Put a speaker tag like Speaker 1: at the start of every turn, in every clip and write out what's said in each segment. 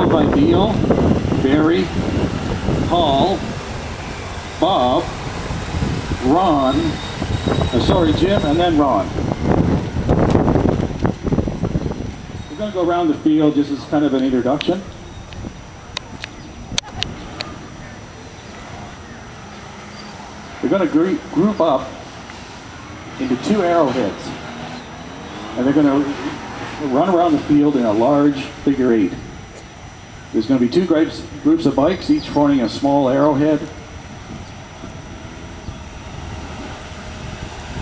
Speaker 1: followed by Neil, Barry, Paul, Bob, Ron, Jim, and then Ron. We're going to go around the field just as kind of an introduction. We're going to group up into two arrowheads, and they're going to run around the field in a large figure eight. There's going to be two groups of bikes, each forming a small arrowhead,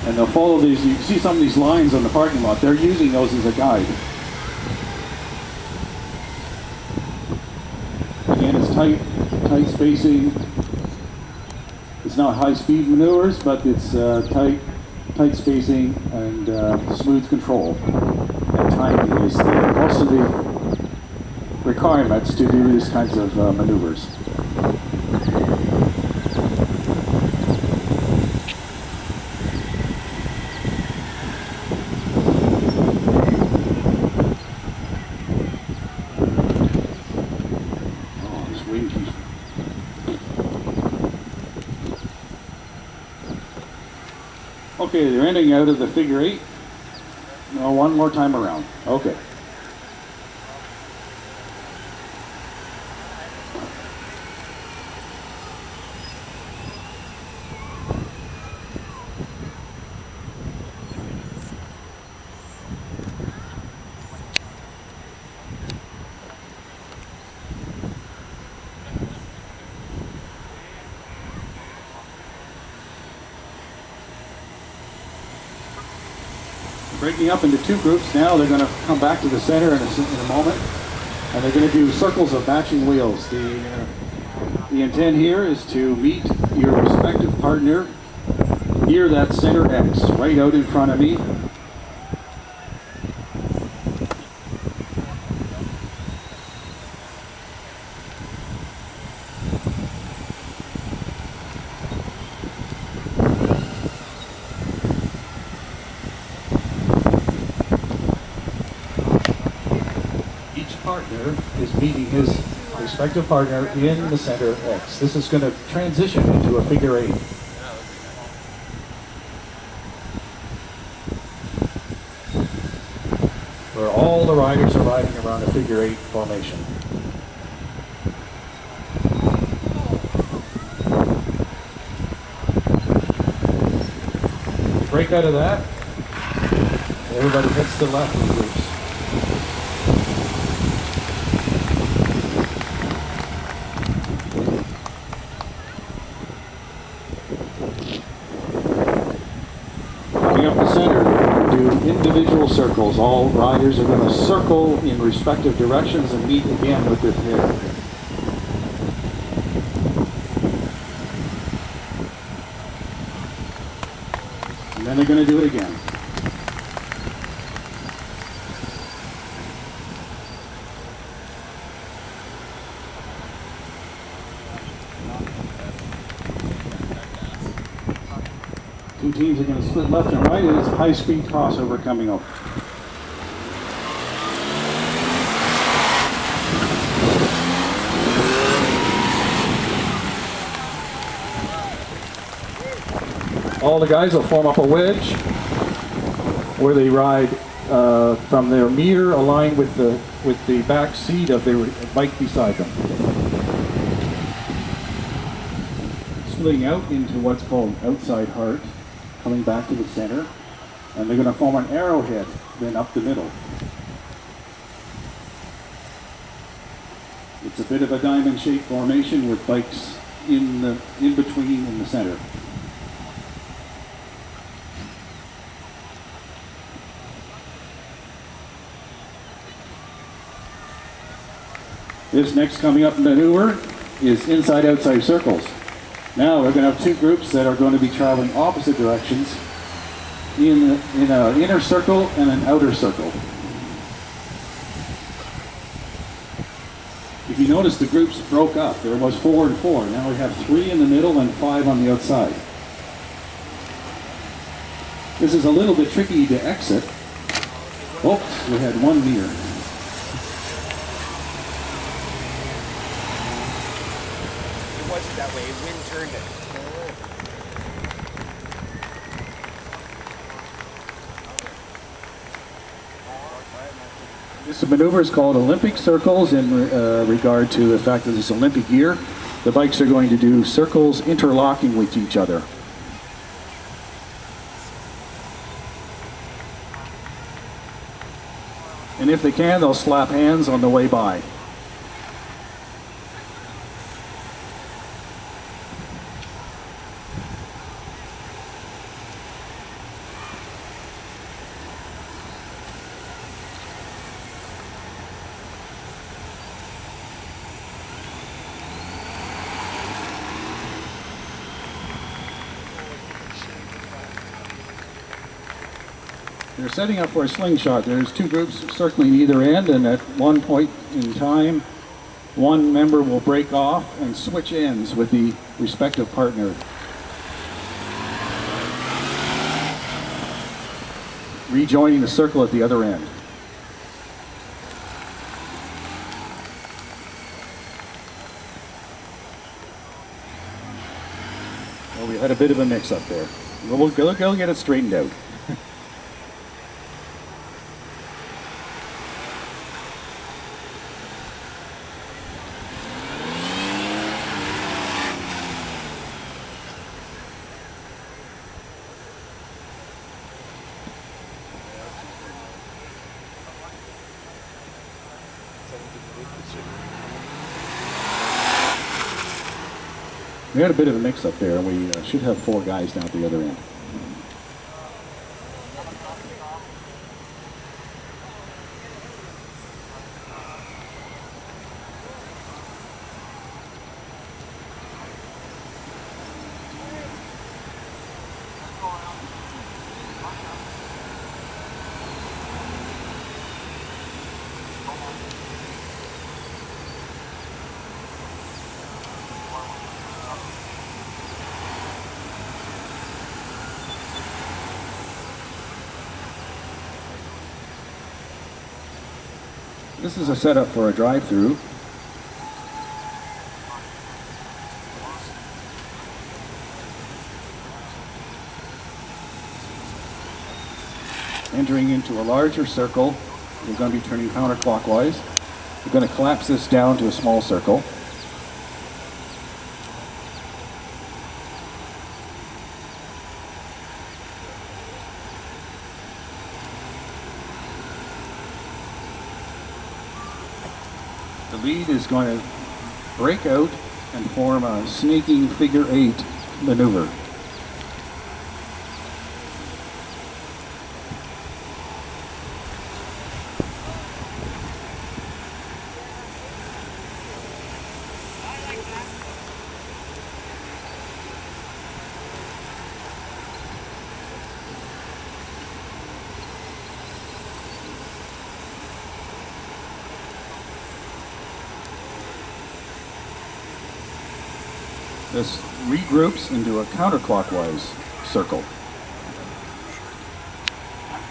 Speaker 1: and they'll follow these. You can see some of these lines on the parking lot. They're using those as a guide. Again, it's tight spacing. It's not high-speed maneuvers, but it's tight spacing and smooth control. And timing is most of the requirements to do these kinds of maneuvers. Oh, this wind keeps... Okay, they're ending out of the figure eight. No, one more time around. Okay. Breaking up into two groups now. They're going to come back to the center in a moment, and they're going to do circles of matching wheels. The intent here is to meet your respective partner near that center X, right out in front of me. Partner is meeting his respective partner in the center X. This is going to transition into a figure eight. Where all the riders are riding around a figure eight formation. Break out of that. Everybody heads to the left in groups. Up the center, do individual circles. All riders are going to circle in respective directions and meet again with their pair. And then they're going to do it again. Two teams are going to split left and right, and it's a high-speed crossover coming up. All the guys will form up a wedge where they ride from their mirror aligned with the back seat of their bike beside them. Splitting out into what's called outside heart, coming back to the center, and they're going to form an arrowhead then up the middle. It's a bit of a diamond-shaped formation with bikes in between in the center. This next coming up maneuver is inside-outside circles. Now we're going to have two groups that are going to be traveling opposite directions in an inner circle and an outer circle. If you notice, the groups broke up. There was 4 and 4. Now we have 3 in the middle and 5 on the outside. This is a little bit tricky to exit. Oops, we had one near.
Speaker 2: wasn't that way. Wind turned it.
Speaker 1: This maneuver is called Olympic circles in regard to the fact that it's Olympic year. The bikes are going to do circles interlocking with each other. And if they can, they'll slap hands on the way by. They're setting up for a slingshot. There's two groups circling either end, and at one point in time, one member will break off and switch ends with the respective partner. Rejoining the circle at the other end. Well, we had a bit of a mix-up there. We'll go get it straightened out. We had a bit of a mix-up there, and we should have 4 guys down at the other end. This is a setup for a drive-through. Entering into a larger circle, we're going to be turning counterclockwise. We're going to collapse this down to a small circle. The lead is going to break out and form a snaking figure 8 maneuver. This regroups into a counterclockwise circle.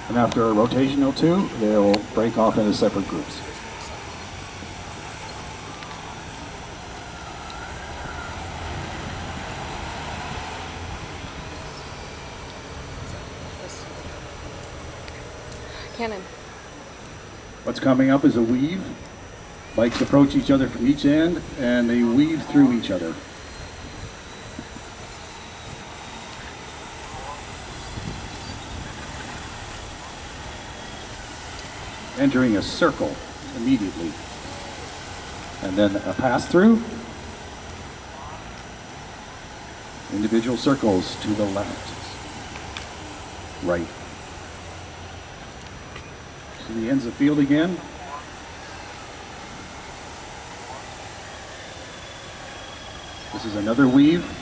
Speaker 1: And after a rotation or 2, they'll break off into separate groups.
Speaker 3: Cannon.
Speaker 1: What's coming up is a weave. Bikes approach each other from each end, and they weave through each other. Entering a circle immediately. And then a pass-through. Individual circles to the left, right. To the ends of field again. This is another weave.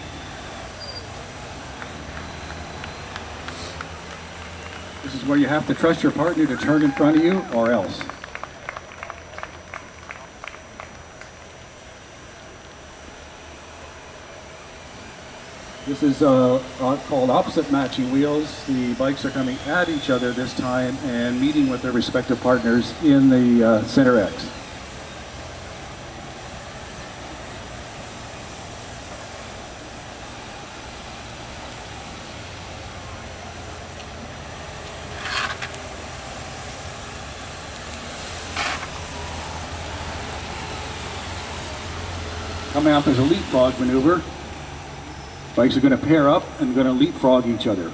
Speaker 1: This is where you have to trust your partner to turn in front of you or else. This is called opposite matching wheels. The bikes are coming at each other this time and meeting with their respective partners in the center X. Coming up as a leapfrog maneuver. Bikes are going to pair up and going to leapfrog each other.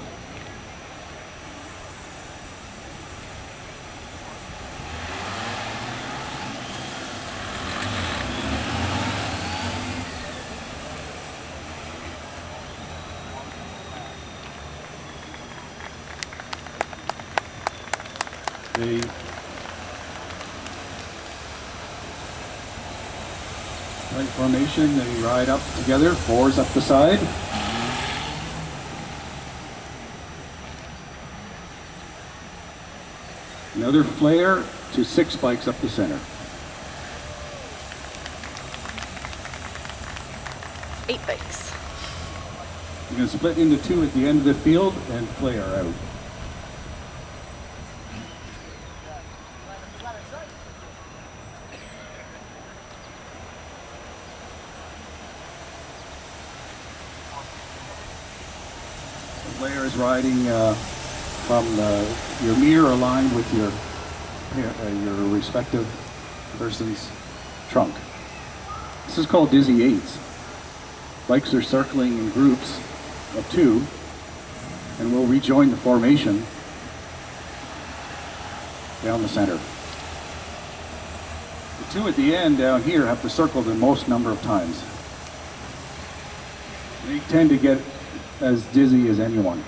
Speaker 1: The right formation, they ride up together, fours up the side. Another flare to 6 bikes up the center.
Speaker 3: 8 bikes.
Speaker 1: You're going to split into 2 at the end of the field and flare out. The flare is riding from your mirror aligned with your respective person's trunk. This is called dizzy eights. Bikes are circling in groups of 2 and will rejoin the formation down the center. The 2 at the end down here have to circle the most number of times. They tend to get as dizzy as anyone.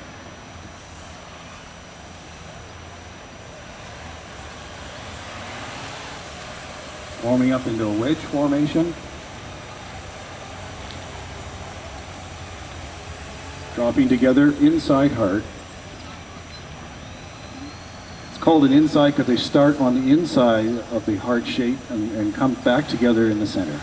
Speaker 1: Warming up into a wedge formation. Dropping together inside hard. It's called an inside because they start on the inside of the hard shape and come back together in the center.